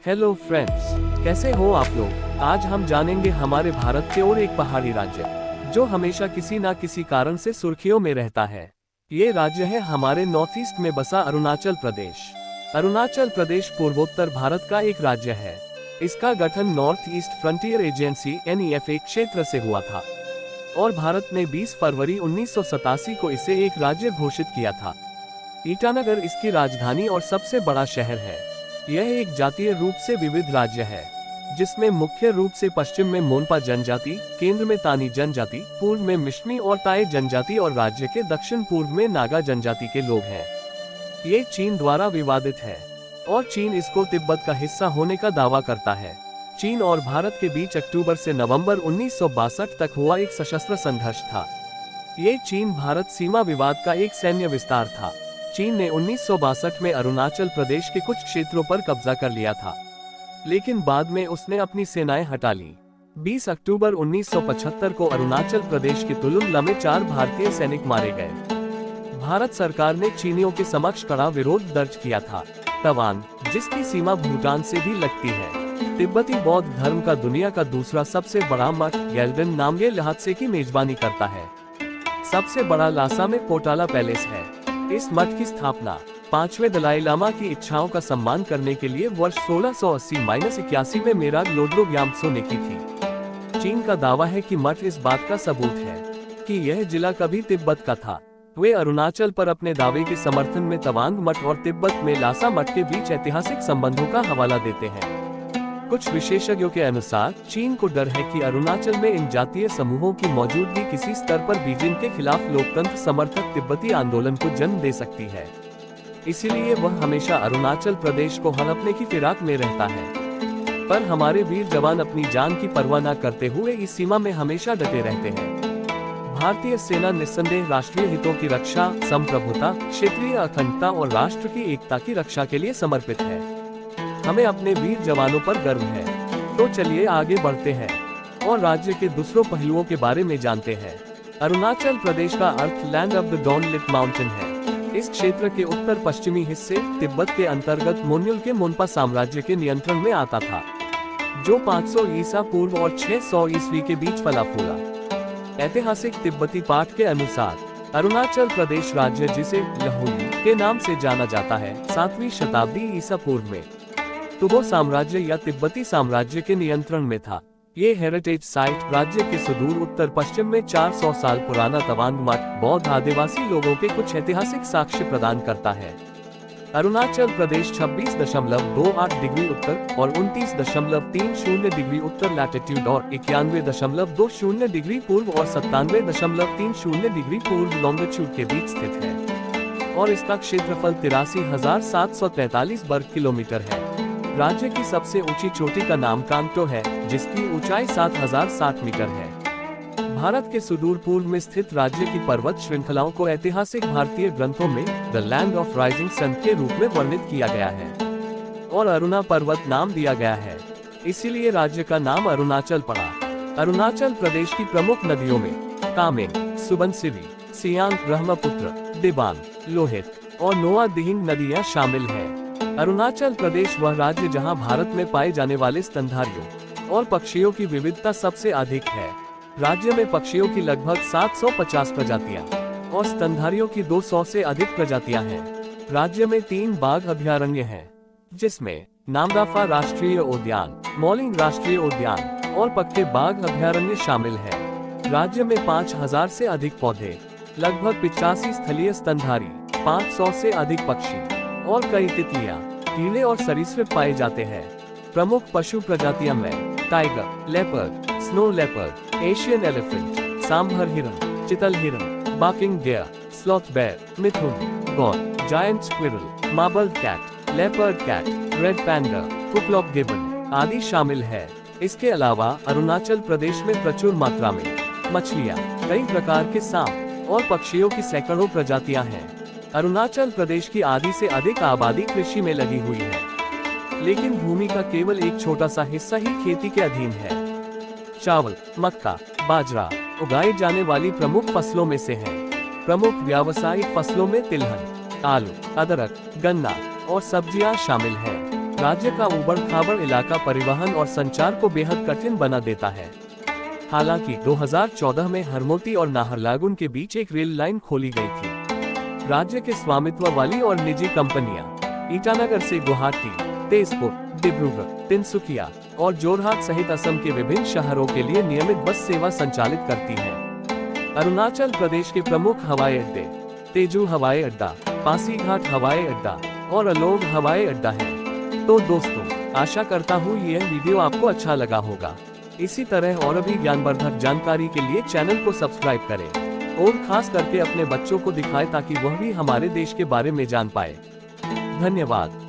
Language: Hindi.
हेलो फ्रेंड्स, कैसे हो आप लोग। आज हम जानेंगे हमारे भारत के और एक पहाड़ी राज्य जो हमेशा किसी न किसी कारण से सुर्खियों में रहता है। ये राज्य है हमारे नॉर्थ ईस्ट में बसा अरुणाचल प्रदेश। अरुणाचल प्रदेश पूर्वोत्तर भारत का एक राज्य है। इसका गठन north east frontier agency (NEFA) क्षेत्र से हुआ था और भारत ने 20 फरवरी 1987 को इसे एक राज्य घोषित किया था। ईटानगर इसकी राजधानी और सबसे बड़ा शहर है। यह एक जातीय रूप से विविध राज्य है, जिसमें मुख्य रूप से पश्चिम में मोनपा जनजाति, केंद्र में तानी जनजाति, पूर्व में मिश्मी और ताई जनजाति और राज्य के दक्षिण पूर्व में नागा जनजाति के लोग हैं। ये चीन द्वारा विवादित है और चीन इसको तिब्बत का हिस्सा होने का दावा करता है। चीन और भारत के बीच अक्टूबर से नवंबर 1962 तक हुआ एक सशस्त्र संघर्ष था। ये चीन भारत सीमा विवाद का एक सैन्य विस्तार था। चीन ने 1962 में अरुणाचल प्रदेश के कुछ क्षेत्रों पर कब्जा कर लिया था, लेकिन बाद में उसने अपनी सेनाएं हटा ली। 20 अक्टूबर 1975 को अरुणाचल प्रदेश के तुलुंगला में 4 भारतीय सैनिक मारे गए। भारत सरकार ने चीनियों के समक्ष कड़ा विरोध दर्ज किया था। तवांग, जिसकी सीमा भूटान से भी लगती है, तिब्बती बौद्ध धर्म का दुनिया का दूसरा सबसे बड़ा मठ गेल्डन नामग्ये ल्हात्से की मेजबानी करता है। सबसे बड़ा लासा में पोटाला पैलेस है। इस मठ की स्थापना 5वें दलाई लामा की इच्छाओं का सम्मान करने के लिए वर्ष 1680-81 में मेराग लोड्रो ग्याम्त्सो ने की थी। चीन का दावा है कि मठ इस बात का सबूत है कि यह जिला कभी तिब्बत का था। वे अरुणाचल पर अपने दावे के समर्थन में तवांग मठ और तिब्बत में लासा मठ के बीच ऐतिहासिक संबंधों का हवाला देते हैं। कुछ विशेषज्ञों के अनुसार चीन को डर है कि अरुणाचल में इन जातीय समूहों की मौजूदगी किसी स्तर पर बीजिंग के खिलाफ लोकतंत्र समर्थक तिब्बती आंदोलन को जन्म दे सकती है। इसीलिए वह हमेशा अरुणाचल प्रदेश को हड़पने की फिराक में रहता है। पर हमारे वीर जवान अपनी जान की परवाह न करते हुए इस सीमा में हमेशा डटे रहते हैं। भारतीय सेना निस्संदेह राष्ट्रीय हितों की रक्षा, संप्रभुता, क्षेत्रीय अखंडता और राष्ट्र की एकता की रक्षा के लिए समर्पित है। हमें अपने वीर जवानों पर गर्व है। तो चलिए आगे बढ़ते हैं और राज्य के दूसरों पहलुओं के बारे में जानते हैं। अरुणाचल प्रदेश का अर्थ land of the dawn lit mountain है। इस क्षेत्र के उत्तर पश्चिमी हिस्से तिब्बत के अंतर्गत मोन्युल के मोनपा साम्राज्य के नियंत्रण में आता था, जो 500 ईसा पूर्व और 600 ईस्वी के बीच फला फूला। ऐतिहासिक तिब्बती पाठ के अनुसार अरुणाचल प्रदेश राज्य, जिसे लहुली के नाम से जाना जाता है, 7वीं शताब्दी ईसा पूर्व में तुगो साम्राज्य या तिब्बती साम्राज्य के नियंत्रण में था। ये हेरिटेज साइट राज्य के सुदूर उत्तर पश्चिम में 400 साल पुराना तवांग मठ बौद्ध आदिवासी लोगों के कुछ ऐतिहासिक साक्ष्य प्रदान करता है। अरुणाचल प्रदेश 26.28 डिग्री उत्तर और 29.30 डिग्री उत्तर लैटिट्यूड और 91.20 डिग्री पूर्व और 97.30 डिग्री पूर्व लॉन्गिट्यूड के बीच स्थित है और इसका क्षेत्रफल 83,743 वर्ग किलोमीटर है। राज्य की सबसे ऊंची चोटी का नाम कांगटो है, जिसकी ऊंचाई 7,060 मीटर है। भारत के सुदूर पूर्व में स्थित राज्य की पर्वत श्रृंखलाओं को ऐतिहासिक भारतीय ग्रंथों में the land of rising sun के रूप में वर्णित किया गया है और अरुणा पर्वत नाम दिया गया है। इसीलिए राज्य का नाम अरुणाचल पड़ा। अरुणाचल प्रदेश की प्रमुख नदियों में कामेंग, सुबनसिरी, सियांग, ब्रह्मपुत्र, दिबांग, लोहित और नोआ दिहिंग नदियां शामिल हैं। अरुणाचल प्रदेश वह राज्य जहां भारत में पाए जाने वाले स्तनधारियों और पक्षियों की विविधता सबसे अधिक है। राज्य में पक्षियों की लगभग 750 प्रजातियां और स्तनधारियों की 200 से अधिक प्रजातियां हैं। राज्य में 3 बाघ अभयारण्य हैं, जिसमें नामदाफा राष्ट्रीय उद्यान, मॉलिंग राष्ट्रीय उद्यान और पक्के बाघ अभयारण्य शामिल है। राज्य में 5000 से अधिक पौधे, लगभग 85 स्थलीय स्तनधारी, 500 से अधिक पक्षी और कई तितलियां, कीड़े और सरीसृप पाए जाते हैं। प्रमुख पशु प्रजातियां में tiger, leopard, snow leopard, Asian elephant, sambar हिरन, चितल हिरन, barking deer, sloth bear, mithun, gaur, giant squirrel, marbled cat, leopard cat, red panda, hoolock gibbon आदि शामिल है। इसके अलावा अरुणाचल प्रदेश में प्रचुर मात्रा में मछलियां, कई प्रकार के सांप और पक्षियों की सैकड़ों प्रजातियां हैं। अरुणाचल प्रदेश की आधी से अधिक आबादी कृषि में लगी हुई है, लेकिन भूमि का केवल एक छोटा सा हिस्सा ही खेती के अधीन है। चावल, मक्का, बाजरा उगाई जाने वाली प्रमुख फसलों में से है। प्रमुख व्यावसायिक फसलों में तिलहन, आलू, अदरक, गन्ना और सब्जियां शामिल हैं। राज्य का ऊबड़ खाबड़ इलाका परिवहन और संचार को बेहद कठिन बना देता है। हालांकि 2014 में हरमोती और नाहरलागुन के बीच एक रेल लाइन खोली गई थी। राज्य के स्वामित्व वाली और निजी कंपनियां ईटानगर से गुवाहाटी, तेजपुर, डिब्रूगढ़, तिनसुकिया और जोरहाट सहित असम के विभिन्न शहरों के लिए नियमित बस सेवा संचालित करती है। अरुणाचल प्रदेश के प्रमुख हवाई अड्डे तेजू हवाई अड्डा, पासीघाट हवाई अड्डा और अलोग हवाई अड्डा है। तो दोस्तों, आशा करता हूँ यह वीडियो आपको अच्छा लगा होगा। इसी तरह और भी ज्ञानवर्धक जानकारी के लिए चैनल को सब्सक्राइब करें और खास करके अपने बच्चों को दिखाएं ताकि वह भी हमारे देश के बारे में जान पाए। धन्यवाद।